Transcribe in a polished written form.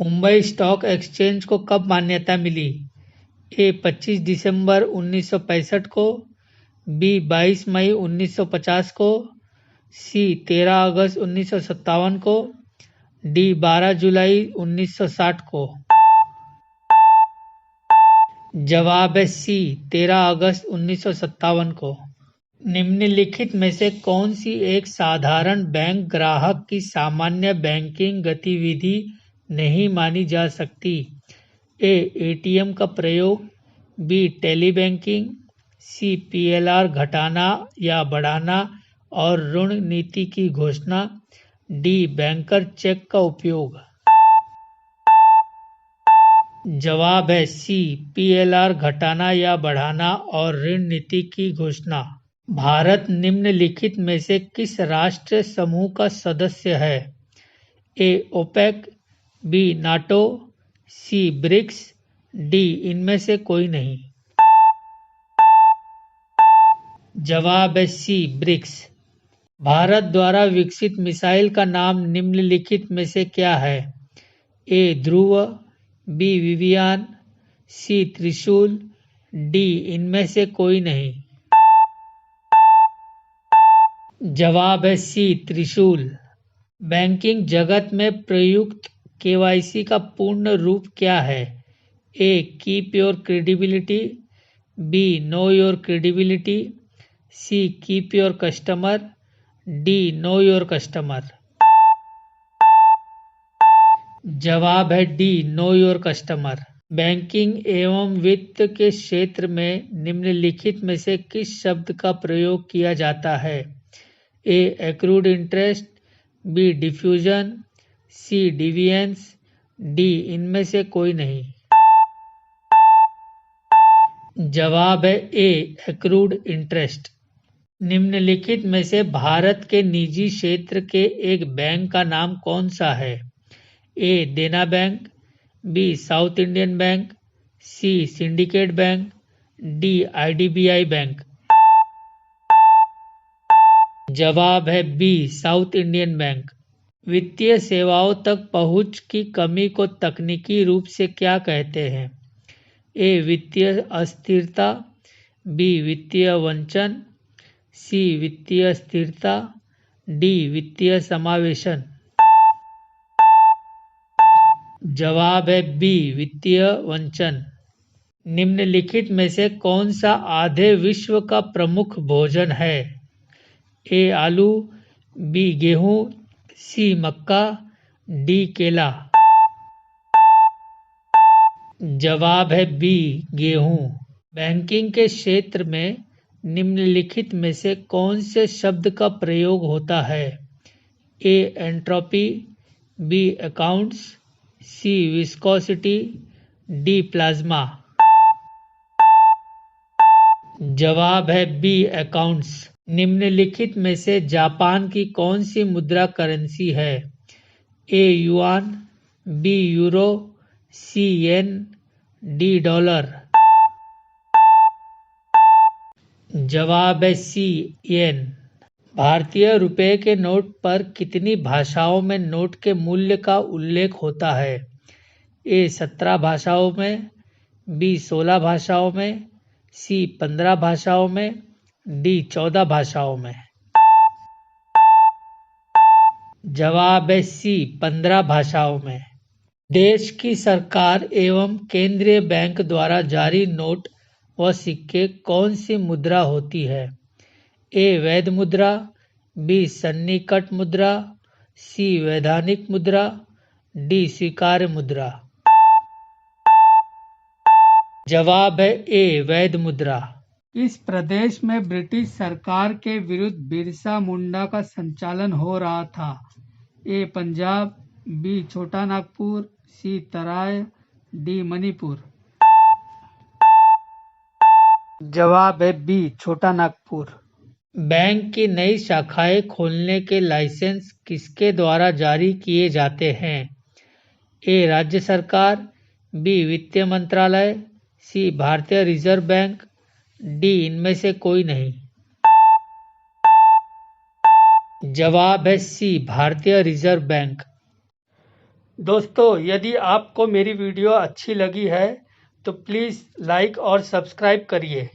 Mumbai stock exchange को कब मान्यता मिली? ए 25 दिसंबर 1965 को, बी 22 मई 1950 को, सी 13 अगस्त 1957 को, डी 12 जुलाई 1960 को। जवाब है सी 13 अगस्त 1957 को। निम्नलिखित में से कौन सी एक साधारण बैंक ग्राहक की सामान्य बैंकिंग गतिविधि नहीं मानी जा सकती? ए एटीएम का प्रयोग, बी टेली बैंकिंग, सी पीएलआर घटाना या बढ़ाना और ऋण नीति की घोषणा, डी बैंकर चेक का उपयोग। जवाब है सी पीएलआर घटाना या बढ़ाना और ऋण नीति की घोषणा। भारत निम्नलिखित में से किस राष्ट्र समूह का सदस्य है? ए ओपेक, बी नाटो, सी ब्रिक्स, डी इनमें से कोई नहीं। जवाब है सी ब्रिक्स। भारत द्वारा विकसित मिसाइल का नाम निम्नलिखित में से क्या है? ए ध्रुव, बी विवियान, सी त्रिशूल, डी इनमें से कोई नहीं। जवाब है सी त्रिशूल। बैंकिंग जगत में प्रयुक्त केवाईसी का पूर्ण रूप क्या है? A keep your credibility, B know your credibility, C keep your customer, D know your customer. जवाब है D know your customer. Banking एवं वित्त के क्षेत्र में निम्नलिखित में से किस शब्द का प्रयोग किया जाता है? ए एक्रूड इंटरेस्ट, बी डिफ्यूजन, सी डिविएंस, डी इनमें से कोई नहीं। जवाब है ए एक्रूड इंटरेस्ट। निम्नलिखित में से भारत के निजी क्षेत्र के एक बैंक का नाम कौन सा है? A Dena bank, B South Indian bank, C Syndicate bank, D IDBI bank. जवाब है बी साउथ इंडियन बैंक। वित्तीय सेवाओं तक पहुंच की कमी को तकनीकी रूप से क्या कहते हैं? ए वित्तीय अस्थिरता, बी वित्तीय वंचन, सी वित्तीय स्थिरता, डी वित्तीय समावेशन। जवाब है बी वित्तीय वंचन। निम्नलिखित में से कौन सा आधे विश्व का प्रमुख भोजन है? ए आलू, बी गेहूं, सी मक्का, डी केला। जवाब है बी गेहूं। बैंकिंग के क्षेत्र में निम्नलिखित में से कौन से शब्द का प्रयोग होता है? ए एंट्रोपी, बी अकाउंट्स, सी विस्कोसिटी, डी प्लाज्मा। जवाब है बी अकाउंट्स। निम्नलिखित में से जापान की कौन सी मुद्रा करेंसी है? ए युआन, बी यूरो, सी येन, डी डॉलर। जवाब है सी येन। भारतीय रुपए के नोट पर कितनी भाषाओं में नोट के मूल्य का उल्लेख होता है? ए 17 भाषाओं में, बी 16 भाषाओं में, सी 15 भाषाओं में, डी 14 भाषाओं में। जवाब है सी 15 भाषाओं में। देश की सरकार एवं केंद्रीय बैंक द्वारा जारी नोट व सिक्के कौन सी मुद्रा होती है? ए वैध मुद्रा, बी सन्निकट मुद्रा, सी वैधानिक मुद्रा, डी स्वीकार्य मुद्रा। जवाब है ए वैध मुद्रा। इस प्रदेश में ब्रिटिश सरकार के विरुद्ध बिरसा मुंडा का संचालन हो रहा था? ए पंजाब, बी छोटा नागपुर, सी तराई, डी मणिपुर। जवाब है बी छोटा नागपुर। बैंक की नई शाखाएं खोलने के लाइसेंस किसके द्वारा जारी किए जाते हैं? ए राज्य सरकार, बी वित्त मंत्रालय, सी भारतीय रिजर्व बैंक, डी इनमें से कोई नहीं। जवाब है सी भारतीय रिजर्व बैंक। दोस्तों, यदि आपको मेरी वीडियो अच्छी लगी है तो प्लीज़ लाइक और सब्सक्राइब करिए।